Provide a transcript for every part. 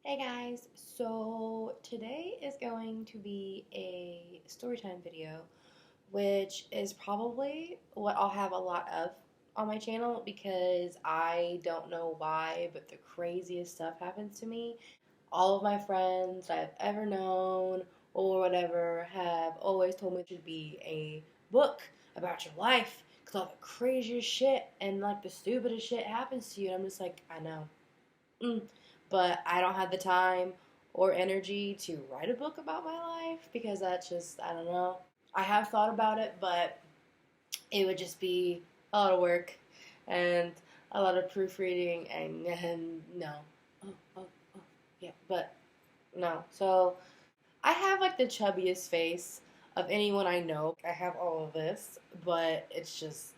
Hey guys, so today is going to be a storytime video, which is probably what I'll have a lot of on my channel because I don't know why, but the craziest stuff happens to me. All of my friends I've ever known or whatever have always told me it should be a book about your life because all the craziest shit and like the stupidest shit happens to you. And I'm just like, I know. But I don't have the time or energy to write a book about my life because that's just, I don't know. I have thought about it, but it would just be a lot of work and a lot of proofreading and no. Oh, oh, oh, yeah, but no. So I have like the chubbiest face of anyone I know. I have all of this, but it's just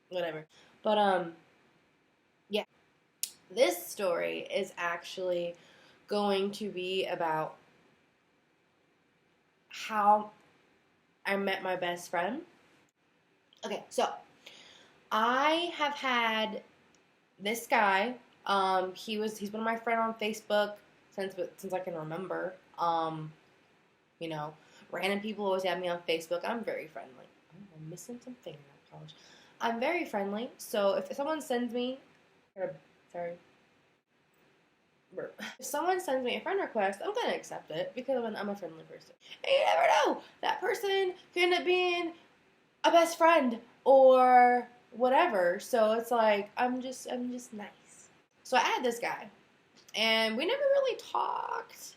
whatever. But yeah. This story is actually going to be about how I met my best friend. Okay, so I have had this guy. He's been my friend on Facebook since I can remember. You know, random people always have me on Facebook. I'm very friendly. I'm missing some fingernail polish. I'm very friendly. So if someone sends me, sorry, if someone sends me a friend request, I'm gonna accept it because I'm a friendly person. And you never know, that person could end up being a best friend or whatever. So it's like I'm just nice. So I had this guy, and we never really talked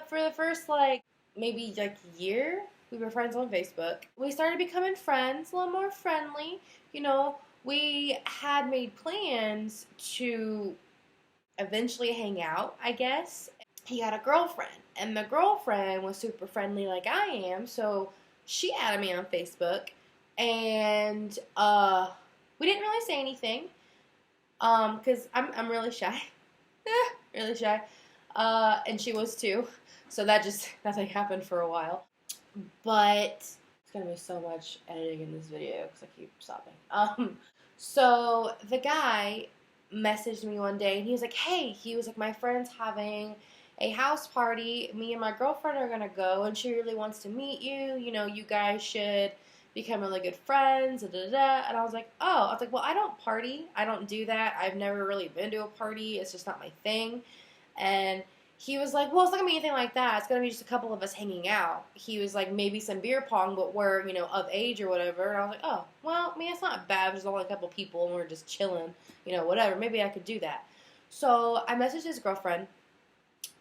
for the first like maybe like year. We were friends on Facebook. We started becoming friends, a little more friendly. You know, we had made plans to eventually hang out, I guess. He had a girlfriend, and the girlfriend was super friendly like I am, so she added me on Facebook, and we didn't really say anything, because I'm really shy, really shy, and she was too, so nothing happened for a while, but it's gonna be so much editing in this video because I keep stopping. So the guy messaged me one day and he was like, hey, my friend's having a house party. Me and my girlfriend are gonna go and she really wants to meet you. You know, you guys should become really good friends. Da, da, da. And I was like, oh, I was like, well, I don't party. I don't do that. I've never really been to a party. It's just not my thing. And he was like, well, it's not going to be anything like that. It's going to be just a couple of us hanging out. He was like, maybe some beer pong, but we're, of age or whatever. And I was like, oh, well, I mean, it's not bad. There's only a couple people and we're just chilling, whatever. Maybe I could do that. So I messaged his girlfriend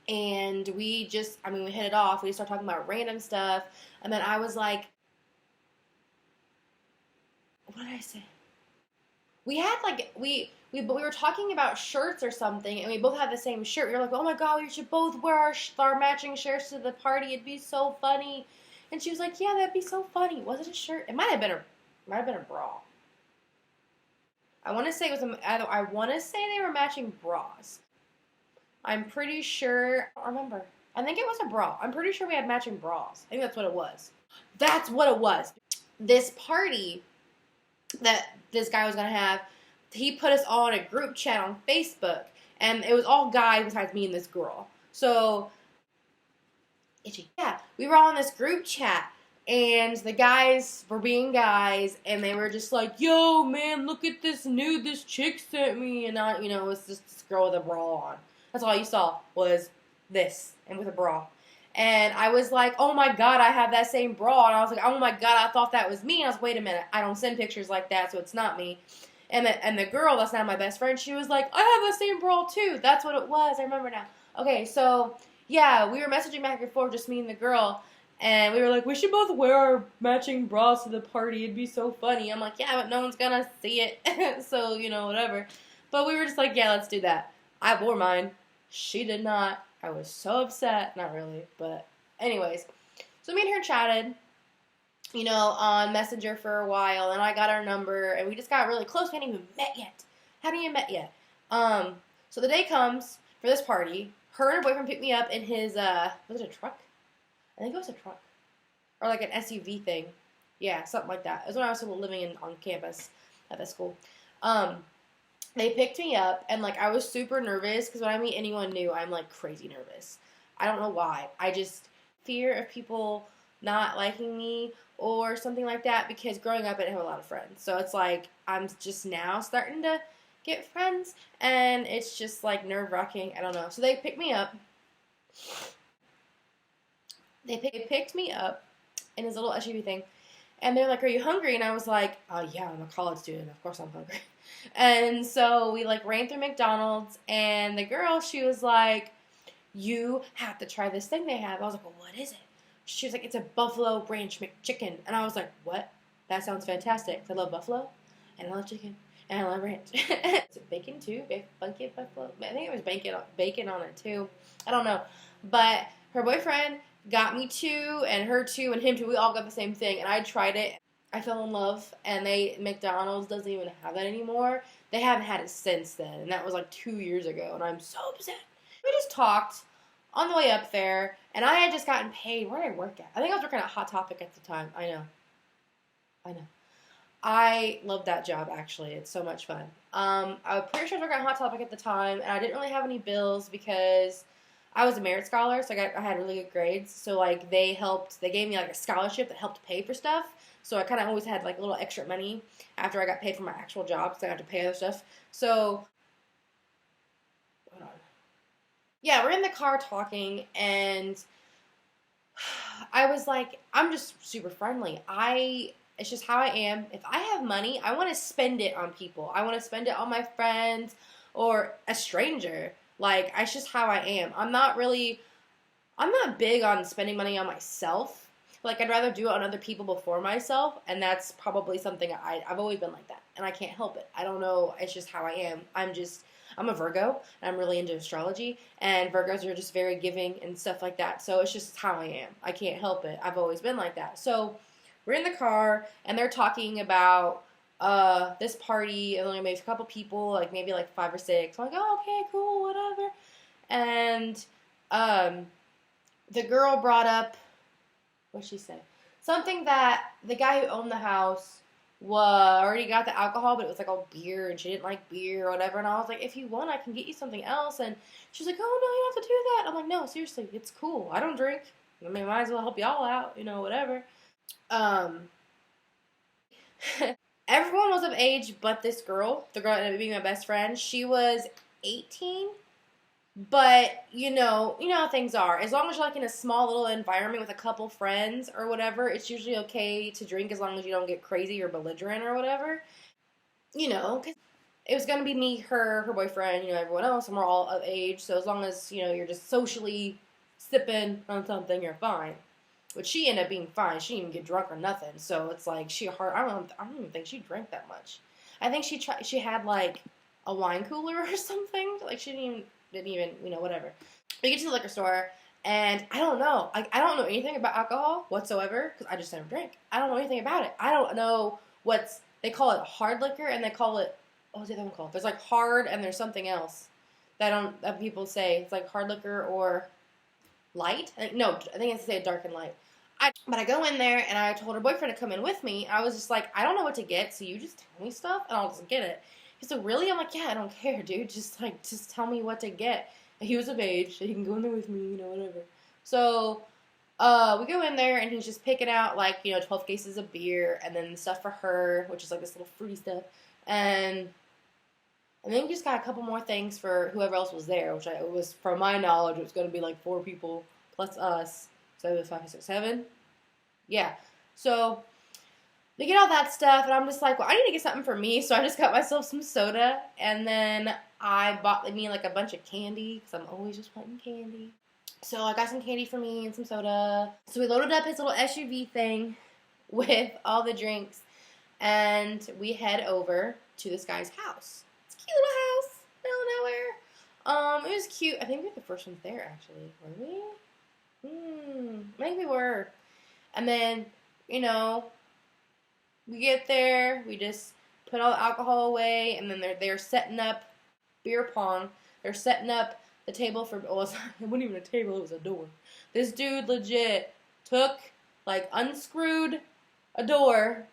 and we hit it off. We started talking about random stuff. And then I was like, what did I say? We had like, we were talking about shirts or something, and we both had the same shirt. We were like, "Oh my god, we should both wear our matching shirts to the party. It'd be so funny." And she was like, "Yeah, that'd be so funny." Was it a shirt? It might have been a bra. I want to say it was I want to say they were matching bras. I'm pretty sure. I don't remember. I think it was a bra. I'm pretty sure we had matching bras. I think that's what it was. That's what it was. This party that this guy was gonna have, he put us all in a group chat on Facebook, and it was all guys besides me and this girl. So, itchy. Yeah, we were all in this group chat, and the guys were being guys, and they were just like, "Yo, man, look at this nude this chick sent me," and it was just this girl with a bra on. That's all you saw was this, and with a bra. And I was like, oh my god, I have that same bra. And I was like, oh my god, I thought that was me. And I was like, wait a minute, I don't send pictures like that, so it's not me. And the girl that's now my best friend, she was like, I have the same bra too. That's what it was. I remember now. Okay, so yeah, we were messaging back and forth, just me and the girl. And we were like, we should both wear our matching bras to the party. It'd be so funny. I'm like, yeah, but no one's gonna see it. So, whatever. But we were just like, yeah, let's do that. I wore mine. She did not. I was so upset. Not really, but anyways. So me and her chatted, on Messenger for a while, and I got her number, and we just got really close. We hadn't even met yet. Hadn't even met yet. So the day comes for this party. Her and her boyfriend picked me up in his, was it a truck? I think it was a truck. Or like an SUV thing. Yeah, something like that. It was when I was still living on campus at that school. They picked me up, and like I was super nervous because when I meet anyone new, I'm like crazy nervous. I don't know why. I just fear of people not liking me or something like that because growing up I didn't have a lot of friends. So it's like I'm just now starting to get friends, and it's just like nerve-wracking. I don't know. So they picked me up. They picked me up in his little SUV thing, and they're like, "Are you hungry?" And I was like, "Oh yeah, I'm a college student. Of course I'm hungry." And so we like ran through McDonald's, and the girl, she was like, "You have to try this thing they have." I was like, "Well, what is it?" She was like, "It's a Buffalo Ranch McChicken." And I was like, "What? That sounds fantastic. I love buffalo, and I love chicken, and I love ranch." Is it bacon too? Bacon buffalo? I think it was bacon on it too. I don't know. But her boyfriend got me two, and her two, and him two. We all got the same thing, and I tried it. I fell in love, and McDonald's doesn't even have that anymore. They haven't had it since then, and that was like 2 years ago, and I'm so upset. We just talked on the way up there, and I had just gotten paid. Where did I work at? I think I was working at Hot Topic at the time. I know. I love that job, actually. It's so much fun. I was pretty sure I was working at Hot Topic at the time, and I didn't really have any bills because I was a merit scholar, so I had really good grades. So, like, they gave me, like, a scholarship that helped pay for stuff. So I kind of always had, like, a little extra money after I got paid for my actual job, because I had to pay other stuff. So, hold on. Yeah, we're in the car talking, and I was like, I'm just super friendly. It's just how I am. If I have money, I want to spend it on people. I want to spend it on my friends or a stranger. Like, it's just how I am. I'm not big on spending money on myself. Like, I'd rather do it on other people before myself, and that's probably something I've always been like that, and I can't help it. I don't know. It's just how I am. I'm a Virgo, and I'm really into astrology, and Virgos are just very giving and stuff like that. So it's just how I am. I can't help it. I've always been like that. So we're in the car, and they're talking about this party, and only maybe a couple people, like maybe like 5 or 6. I'm like, oh, okay, cool, whatever. And the girl brought up, what'd she say? Something that the guy who owned the house already got the alcohol, but it was like all beer, and she didn't like beer or whatever. And I was like, if you want, I can get you something else. And she's like, oh, no, you don't have to do that. I'm like, no, seriously, it's cool. I don't drink. I mean, might as well help y'all out, whatever. Everyone was of age but this girl, the girl that ended up being my best friend. She was 18, but you know how things are. As long as you're like in a small little environment with a couple friends or whatever, it's usually okay to drink as long as you don't get crazy or belligerent or whatever. Cause it was gonna be me, her boyfriend, everyone else, and we're all of age. So as long as you're just socially sipping on something, you're fine. But she ended up being fine. She didn't even get drunk or nothing. So it's like I don't even think she drank that much. I think she had like a wine cooler or something. Like she didn't even whatever. We get to the liquor store, and I don't know. Like I don't know anything about alcohol whatsoever because I just never drank. I don't know anything about it. I don't know they call it hard liquor, and they call it, what was the other one called? There's like hard, and there's something else that people say. It's like hard liquor or light. I think it's say dark and light. But I go in there, and I told her boyfriend to come in with me. I was just like, I don't know what to get, so you just tell me stuff, and I'll just get it. He's like, really? I'm like, yeah, I don't care, dude. Just tell me what to get. And he was of age, so he can go in there with me, whatever. So, we go in there, and he's just picking out, 12 cases of beer, and then stuff for her, which is, this little fruity stuff. And then we just got a couple more things for whoever else was there, which was, from my knowledge, it was going to be, 4 people plus us. So it was 5, 6, 7. Yeah. So we get all that stuff, and I'm just like, well, I need to get something for me. So I just got myself some soda, and then I bought me a bunch of candy because I'm always just wanting candy. So I got some candy for me and some soda. So we loaded up his little SUV thing with all the drinks, and we head over to this guy's house. It's a cute little house, middle of nowhere. It was cute. I think we were the first ones there, actually. Were we? Maybe we were. And then, we get there, we just put all the alcohol away, and then they're setting up beer pong. They're setting up the table for, it wasn't even a table, it was a door. This dude legit unscrewed a door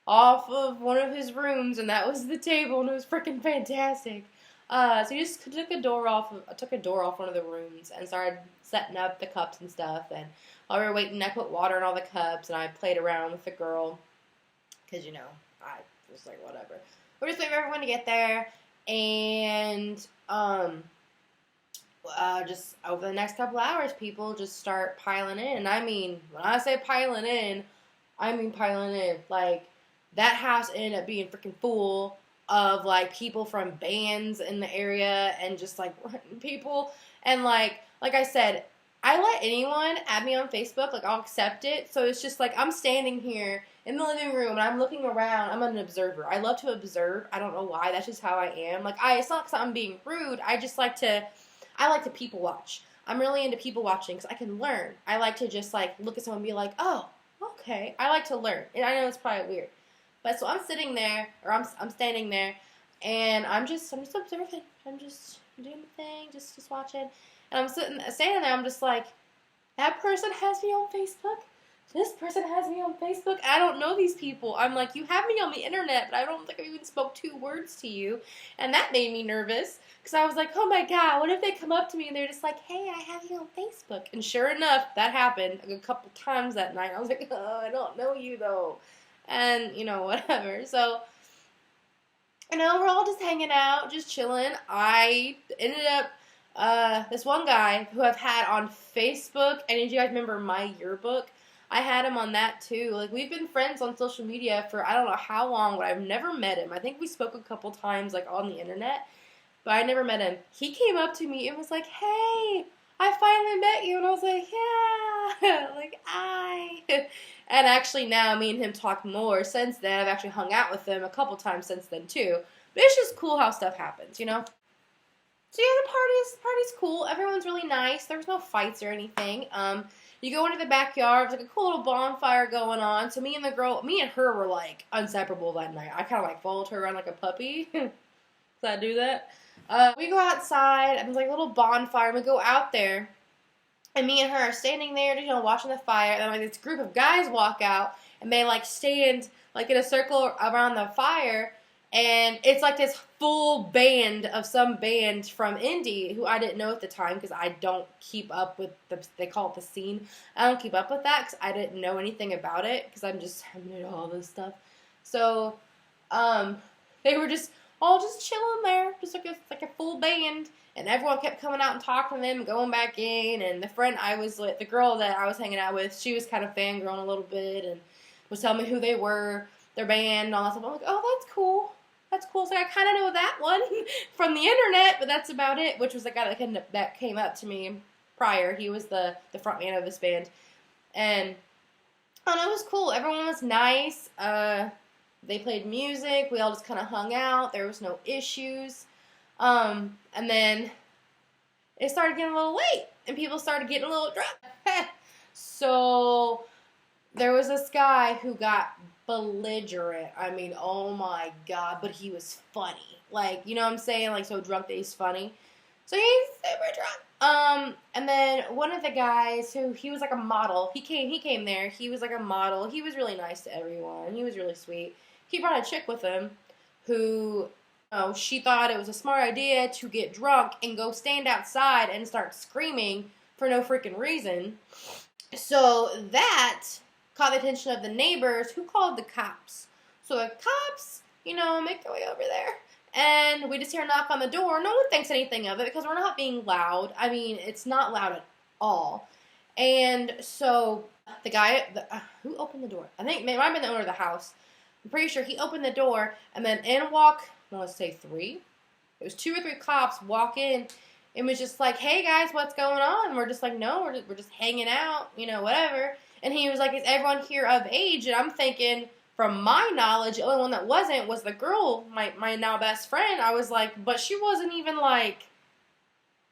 off of one of his rooms, and that was the table, and it was freaking fantastic. So he just took a door off one of the rooms and started setting up the cups and stuff. And while we were waiting, I put water in all the cups, and I played around with the girl, because, you know, I was like, whatever. We're just waiting for everyone to get there, and just over the next couple hours, people just start piling in. And I mean, when I say piling in, I mean piling in. Like, that house ended up being freaking full of, like, people from bands in the area and just, like, people. And, like I said, I let anyone add me on Facebook. Like, I'll accept it. So it's just, like, I'm standing here in the living room and I'm looking around. I'm an observer. I love to observe. I don't know why. That's just how I am. Like, it's not because I'm being rude. I like to people watch. I'm really into people watching because I can learn. I like to just, like, look at someone and be like, oh, okay. I like to learn. And I know it's probably weird. But so I'm sitting there, or I'm standing there, and I'm just observing. I'm just doing the thing, just watching. And I'm standing there, I'm just like, that person has me on Facebook. This person has me on Facebook. I don't know these people. I'm like, you have me on the internet, but I don't think I even spoke 2 words to you. And that made me nervous. Because I was like, oh my God, what if they come up to me and they're just like, hey, I have you on Facebook. And sure enough, that happened a couple times that night. I was like, oh, I don't know you though. And, you know, whatever. So, you know, we're all just hanging out, just chilling. I ended up, this one guy who I've had on Facebook, and if you guys remember my yearbook, I had him on that too. Like, we've been friends on social media for I don't know how long, but I've never met him. I think we spoke a couple times, like, on the internet, but I never met him. He came up to me and was like, hey, I finally met you. And I was like, yeah, like, and actually now me and him talk more since then. I've actually hung out with him a couple times since then too. But it's just cool how stuff happens, you know? So yeah, the party's cool. Everyone's really nice. There was no fights or anything. You go into the backyard. There's like a cool little bonfire going on. So me and her were like inseparable that night. I kind of like followed her around like a puppy. Does I do that? We go outside, and there's like a little bonfire, and we go out there, and me and her are standing there, you know, watching the fire, and then like this group of guys walk out, and they like stand like in a circle around the fire, and it's like this full band of some band from indie, who I didn't know at the time, because I don't keep up with they call it the scene. I don't keep up with that, because I didn't know anything about it, because I'm new to all this stuff. So, they were just all just chilling there, just like a full band, and everyone kept coming out and talking to them, and going back in, and the girl that I was hanging out with, she was kind of fangirling a little bit, and was telling me who they were, their band, and all that stuff. I'm like, oh, that's cool. That's cool. So I kind of know that one from the internet, but that's about it, which was the guy that came up to me prior. He was the front man of this band, and I don't know, it was cool. Everyone was nice. They played music. We all just kind of hung out. There was no issues. And then it started getting a little late, and people started getting a little drunk. So there was this guy who got belligerent. I mean, oh my God, but he was funny. Like, you know what I'm saying? Like, so drunk that he's funny. So he's super drunk. And then one of the guys he was like a model. He came there. He was like a model. He was really nice to everyone. He was really sweet. He brought a chick with him who, she thought it was a smart idea to get drunk and go stand outside and start screaming for no freaking reason. So that caught the attention of the neighbors, who called the cops. So the cops, make their way over there. And we just hear a knock on the door. No one thinks anything of it because we're not being loud. I mean, it's not loud at all. And so the guy, who opened the door? I think it might have been the owner of the house. I'm pretty sure he opened the door, and then in walk, let's say 3. It was 2 or 3 cops walk in, and was just like, hey guys, what's going on? And we're just like, no, we're just hanging out, whatever. And he was like, is everyone here of age? And I'm thinking, from my knowledge, the only one that wasn't was the girl, my now best friend. I was like, but she wasn't even like,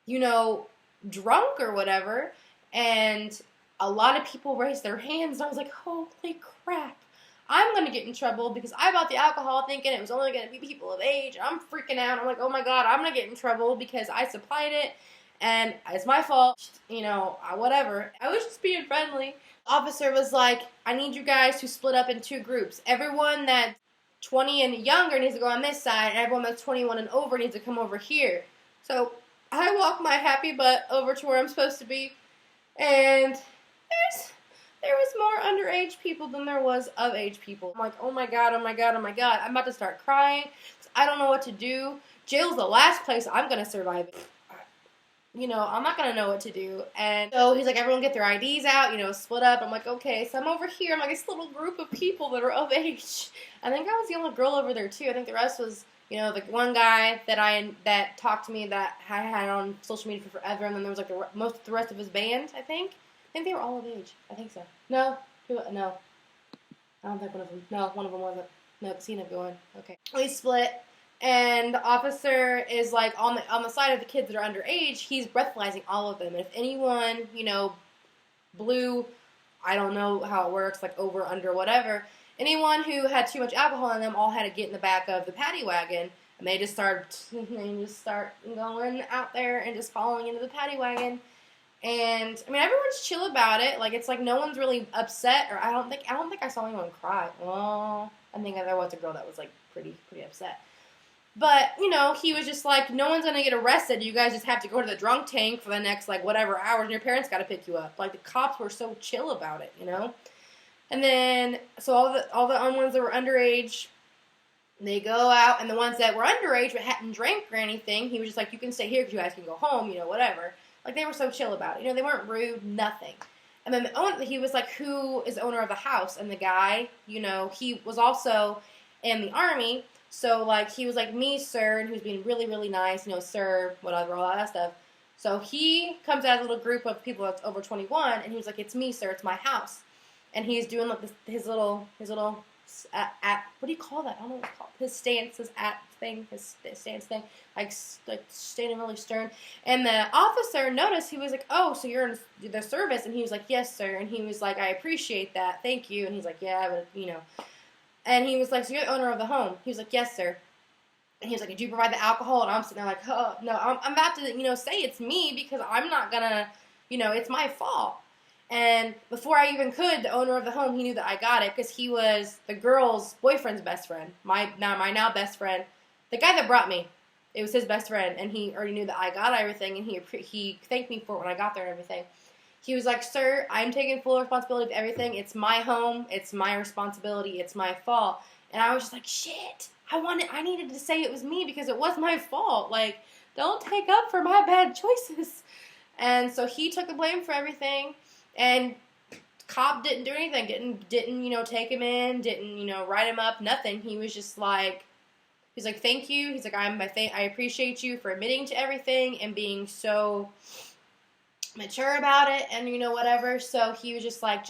drunk or whatever. And a lot of people raised their hands. And I was like, holy crap. I'm going to get in trouble because I bought the alcohol thinking it was only going to be people of age. I'm freaking out. I'm like, oh my God, I'm going to get in trouble because I supplied it. And it's my fault, whatever. I was just being friendly. Officer was like, I need you guys to split up in 2 groups. Everyone that's 20 and younger needs to go on this side, and everyone that's 21 and over needs to come over here. So I walk my happy butt over to where I'm supposed to be, and there was more underage people than there was of age people. I'm like, oh my god, oh my god, oh my god. I'm about to start crying. I don't know what to do. Jail's the last place I'm going to survive. I'm not going to know what to do. And so he's like, everyone get their IDs out, split up. I'm like, okay. So I'm over here. I'm like this little group of people that are of age. I think I was the only girl over there, too. I think the rest was, the one guy that talked to me that I had on social media for forever. And then there was like the rest of his band, I think. I think they were all of age. I think so. No. I don't think one of them. No, one of them wasn't. No, because he ended up going. Okay. We split, and the officer is like on the side of the kids that are underage. He's breathalyzing all of them. And if anyone, blew, I don't know how it works, like over, under, whatever. Anyone who had too much alcohol in them all had to get in the back of the paddy wagon, and they just start going out there and just following into the paddy wagon. And everyone's chill about it. Like, it's like no one's really upset, or I don't think I saw anyone cry. Well, I think there was a girl that was like pretty upset. But, he was just like, no one's gonna get arrested. You guys just have to go to the drunk tank for the next like whatever hours, and your parents gotta pick you up. Like, the cops were so chill about it, And then so all the ones that were underage, they go out, and the ones that were underage but hadn't drank or anything, he was just like, you can stay here because you guys can go home, whatever. Like, they were so chill about it. They weren't rude, nothing. And then he was like, who is the owner of the house? And the guy, he was also in the Army. So, like, he was like, me, sir. And he was being really, really nice, sir, whatever, all that stuff. So he comes out of a little group of people that's over 21. And he was like, it's me, sir. It's my house. And he's doing, like, his little what do you call that? I don't know what it's called. His stance, his stance thing, like standing really stern. And the officer noticed, he was like, oh, so you're in the service? And he was like, yes, sir. And he was like, I appreciate that. Thank you. And he's like, yeah, but, And he was like, so you're the owner of the home? He was like, yes, sir. And he was like, did you provide the alcohol? And I'm sitting there like, oh, no, I'm about to, say it's me because I'm not gonna, it's my fault. And before I even could, the owner of the home, he knew that I got it because he was the girl's boyfriend's best friend. My now best friend. The guy that brought me, it was his best friend, and he already knew that I got everything, and he thanked me for it when I got there and everything. He was like, sir, I'm taking full responsibility of everything. It's my home. It's my responsibility. It's my fault. And I was just like, shit. I needed to say it was me because it was my fault. Like, don't take up for my bad choices. And so he took the blame for everything. And cop didn't do anything, didn't take him in, didn't, write him up, nothing. He was just like, he's like, thank you. He's like, I appreciate you for admitting to everything and being so mature about it and, whatever. So he was just like,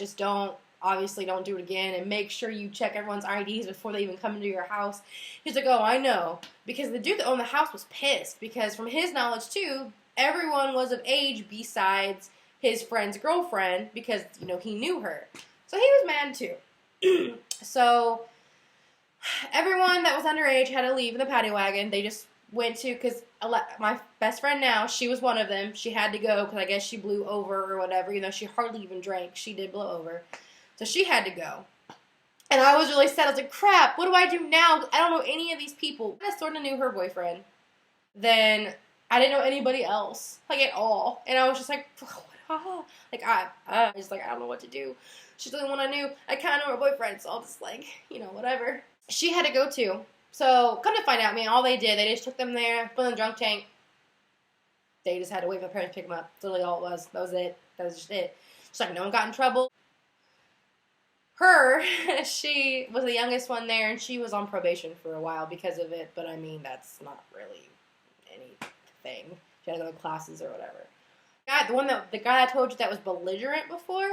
obviously don't do it again, and make sure you check everyone's IDs before they even come into your house. He's like, oh, I know. Because the dude that owned the house was pissed because from his knowledge, too, everyone was of age besides his friend's girlfriend because, he knew her. So he was mad too. So everyone that was underage had to leave in the paddy wagon. They just went to, because my best friend now, she was one of them. She had to go because I guess she blew over or whatever. She hardly even drank. She did blow over. So she had to go. And I was really sad. I was like, crap, what do I do now? I don't know any of these people. I sort of knew her boyfriend. Then I didn't know anybody else, like, at all. And I was just like, I don't know what to do. She's the only one I knew. I kind of know her boyfriend, so I'll just, whatever. She had to go, too. So, come to find out, all they did, they just took them there, put them in the drunk tank. They just had to wait for the parents to pick them up. That's literally all it was. That was it. That was just it. She's like, no one got in trouble. Her, she was the youngest one there, and she was on probation for a while because of it, but, that's not really anything. She had to go to classes or whatever. The guy I told you that was belligerent before,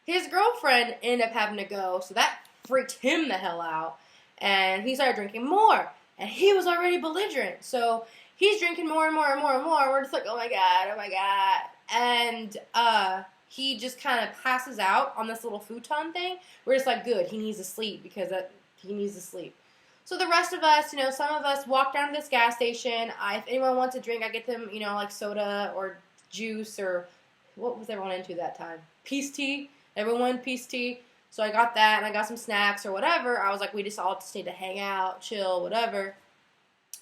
his girlfriend ended up having to go, so that freaked him the hell out, and he started drinking more, and he was already belligerent, so he's drinking more and more and more and more. We're just like, oh my god, and he just kind of passes out on this little futon thing. We're just like, good, he needs to sleep because he needs to sleep. So the rest of us, some of us walk down to this gas station. If anyone wants a drink, I get them, like soda or juice, or what was everyone into that time? Peace tea. Everyone wanted peace tea. So I got that, and I got some snacks or whatever. I was like, we just all just need to hang out, chill, whatever.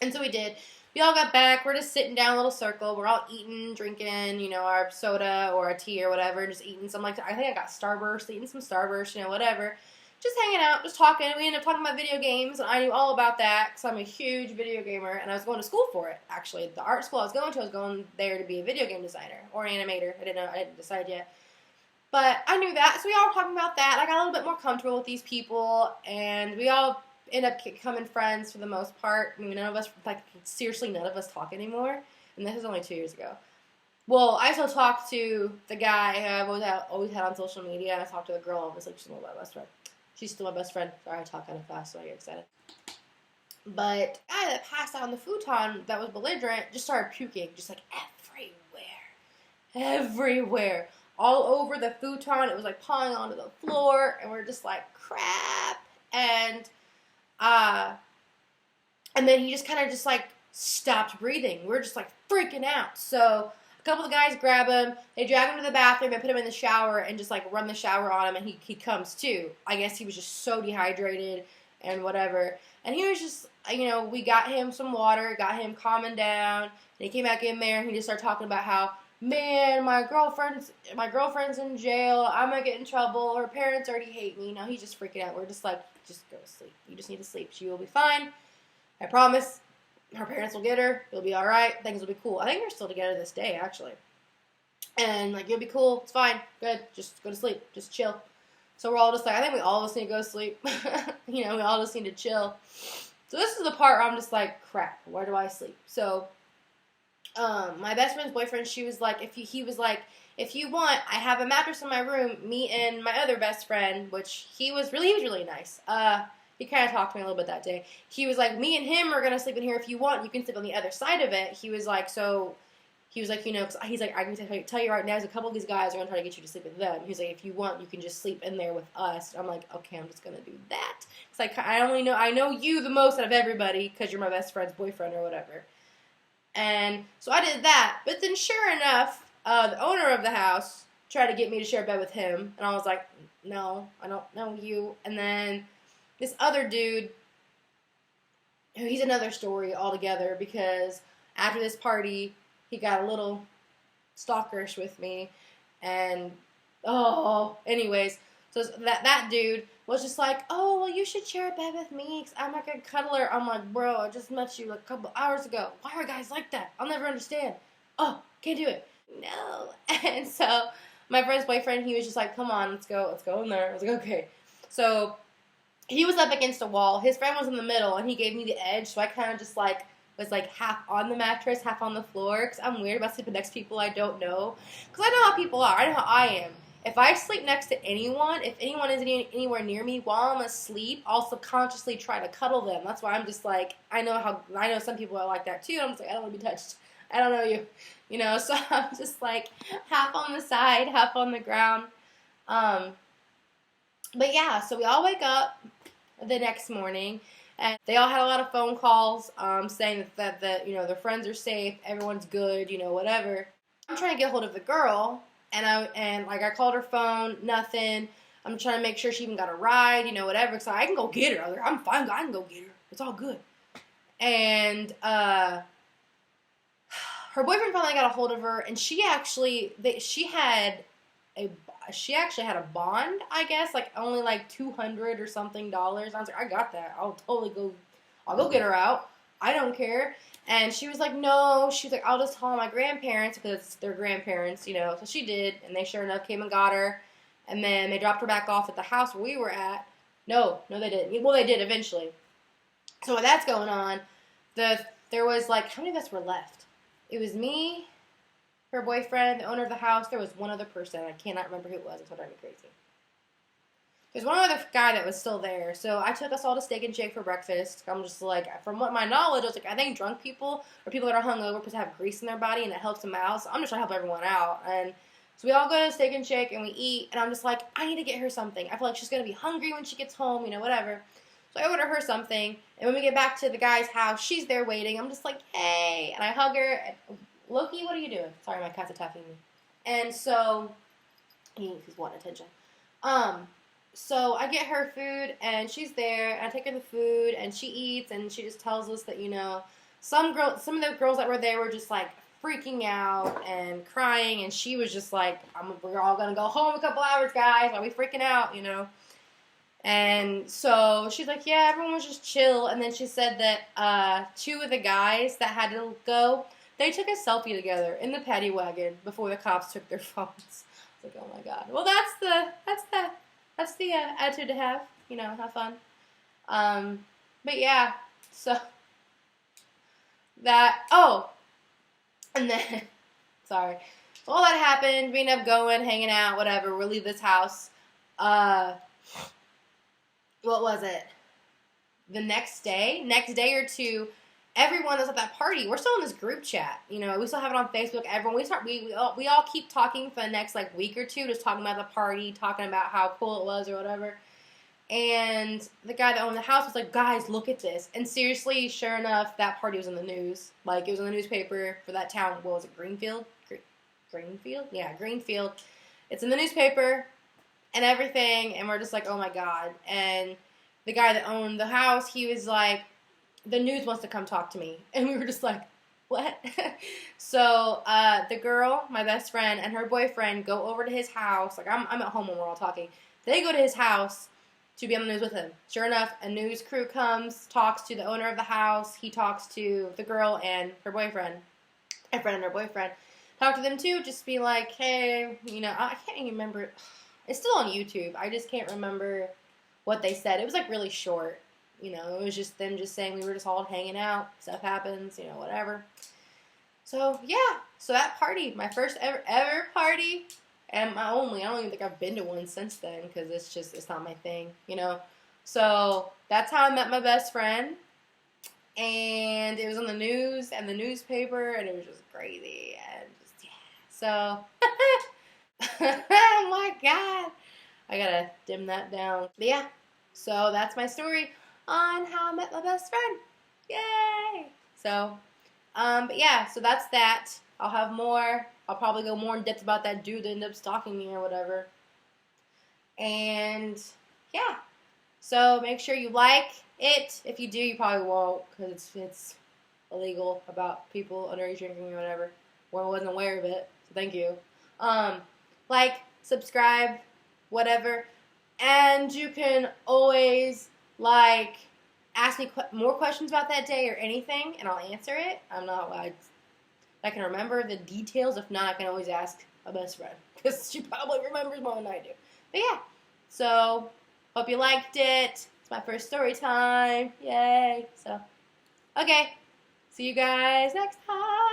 And so we did. We all got back. We're just sitting down in a little circle. We're all eating, drinking, you know, our soda or our tea or whatever, just eating some, like, I think I got Starburst, eating some Starburst, you know, whatever. Just hanging out, just talking. We ended up talking about video games, and I knew all about that because I'm a huge video gamer, and I was going to school for it, actually. The art school I was going there to be a video game designer or animator. I didn't decide yet. But I knew that, so we all were talking about that. I got a little bit more comfortable with these people, and we all ended up becoming friends for the most part. I mean, none of us, like, seriously, none of us talk anymore, and this was only 2 years ago. Well, I still talk to the guy who I've always had on social media, and I talk to the girl, obviously, she's still my best friend. She's still my best friend. Sorry, I talk kind of fast, so I get excited. But the guy that passed out on the futon that was belligerent just started puking, just like everywhere. All over the futon. It was like pawing onto the floor, and we're just like, crap. And then he just kind of just like stopped breathing. We're just like freaking out. So a couple of the guys grab him, they drag him to the bathroom and put him in the shower and just like run the shower on him, and he comes to. I guess he was just so dehydrated and whatever. And he was just, you know, we got him some water, got him calming down, and he came back in there and he just started talking about how, man, my girlfriend's in jail, I'm gonna get in trouble, her parents already hate me. Now he's just freaking out. We're just like, just go to sleep. You just need to sleep. She will be fine. I promise. Her parents will get her. It'll be alright. Things will be cool. I think they're still together this day, actually. And, like, you'll be cool. It's fine. Good. Just go to sleep. Just chill. So we're all just like, I think we all just need to go to sleep. You know, we all just need to chill. So this is the part where I'm just like, crap, where do I sleep? So, my best friend's boyfriend, he was like, if you want, I have a mattress in my room, me and my other best friend, which he was really nice. He kind of talked to me a little bit that day. He was like, me and him are going to sleep in here if you want. You can sleep on the other side of it. He was like, you know, cause he's like, I can tell you right now, there's a couple of these guys are going to try to get you to sleep with them. He's like, if you want, you can just sleep in there with us. I'm like, okay, I'm just going to do that. It's like, I know you the most out of everybody because you're my best friend's boyfriend or whatever. And so I did that. But then sure enough, the owner of the house tried to get me to share a bed with him. And I was like, no, I don't know you. And then this other dude, he's another story altogether, because after this party, he got a little stalkerish with me, and, anyways, so that dude was just like, oh, well, you should share a bed with me, because I'm like a cuddler. I'm like, bro, I just met you like a couple hours ago. Why are guys like that? I'll never understand. Oh, can't do it. No. And so, my friend's boyfriend, he was just like, come on, let's go in there. I was like, okay. So, he was up against a wall. His friend was in the middle, and he gave me the edge, so I kind of just, like, was, like, half on the mattress, half on the floor, because I'm weird about sleeping next to people I don't know. Because I know how people are. I know how I am. If I sleep next to anyone, if anyone is anywhere near me while I'm asleep, I'll subconsciously try to cuddle them. That's why I'm just, like, I know some people are like that, too. I'm just like, I don't want to be touched. I don't know you. You know, so I'm just, like, half on the side, half on the ground. But, yeah, so we all wake up the next morning, and they all had a lot of phone calls saying that you know, their friends are safe, everyone's good, you know, whatever. I'm trying to get a hold of the girl, and I called her phone, nothing. I'm trying to make sure she even got a ride, you know, whatever, so I can go get her. I was like, I'm fine, I can go get her. It's all good. And her boyfriend finally got a hold of her, and she actually had a bond, I guess, like only like $200 or something. I was like, I got that. I'll go get her out. I don't care. And she was like, no. She was like, I'll just call my grandparents, because it's their grandparents, you know. So she did, and they sure enough came and got her. And then they dropped her back off at the house where we were at. No, they didn't. Well, they did eventually. So while that's going on, there was like, how many of us were left? It was me, her boyfriend, the owner of the house. There was one other person. I cannot remember who it was. It's driving me crazy. There's one other guy that was still there. So I took us all to Steak and Shake for breakfast. I'm just like, from what my knowledge, I was like, I think drunk people or people that are hungover because they have grease in their body and it helps them out. So I'm just trying to help everyone out. And so we all go to Steak and Shake and we eat. And I'm just like, I need to get her something. I feel like she's going to be hungry when she gets home, you know, whatever. So I order her something. And when we get back to the guy's house, she's there waiting. I'm just like, hey. And I hug her. And Loki, what are you doing? Sorry, my cat's attacking me. And so, he's wanting attention. So I get her food, and she's there, and I take her the food, and she eats, and she just tells us that, you know, some of the girls that were there were just, like, freaking out and crying, and she was just like, we're all gonna go home in a couple hours, guys. Why are we freaking out, you know? And so she's like, yeah, everyone was just chill. And then she said that 2 of the guys that had to go, they took a selfie together in the paddy wagon before the cops took their phones. I was like, oh my god. Well, that's the attitude to have. You know, have fun. But yeah, so that. Oh, and then sorry. So all that happened. We ended up going, hanging out, whatever. We'll leave this house. What was it? The next day or two, everyone was at that party. We're still in this group chat. You know, we still have it on Facebook. Everyone, we all keep talking for the next like week or two, just talking about the party, talking about how cool it was or whatever. And the guy that owned the house was like, guys, look at this. And seriously, sure enough, that party was in the news. Like, it was in the newspaper for that town. What was it, Greenfield? Greenfield? Yeah, Greenfield. It's in the newspaper and everything, and we're just like, oh my god. And the guy that owned the house, he was like, the news wants to come talk to me. And we were just like, what? So the girl, my best friend, and her boyfriend go over to his house. Like, I'm at home when we're all talking. They go to his house to be on the news with him. Sure enough, a news crew comes, talks to the owner of the house. He talks to the girl and her boyfriend. My friend and her boyfriend. Talk to them too, just be like, hey, you know, I can't even remember. It's still on YouTube. I just can't remember what they said. It was like really short. You know, it was just them just saying we were just all hanging out. Stuff happens, you know, whatever. So, yeah. So that party, my first ever party, and my only. I don't even think I've been to one since then because it's not my thing, you know. So that's how I met my best friend. And it was on the news and the newspaper, and it was just crazy. And just, yeah. So, oh my god. I gotta dim that down. But yeah, so that's my story on how I met my best friend. Yay! So, but yeah, so that's that. I'll have more. I'll probably go more in depth about that dude that ended up stalking me or whatever. And yeah, so make sure you like it. If you do, you probably won't because it's illegal about people underage drinking or whatever. Well, I wasn't aware of it, so thank you. Like, subscribe, whatever. And you can always, like, ask me more questions about that day or anything, and I'll answer it. I can remember the details. If not, I can always ask a best friend, because she probably remembers more than I do. But yeah, so, hope you liked it. It's my first story time. Yay. So, okay. See you guys next time.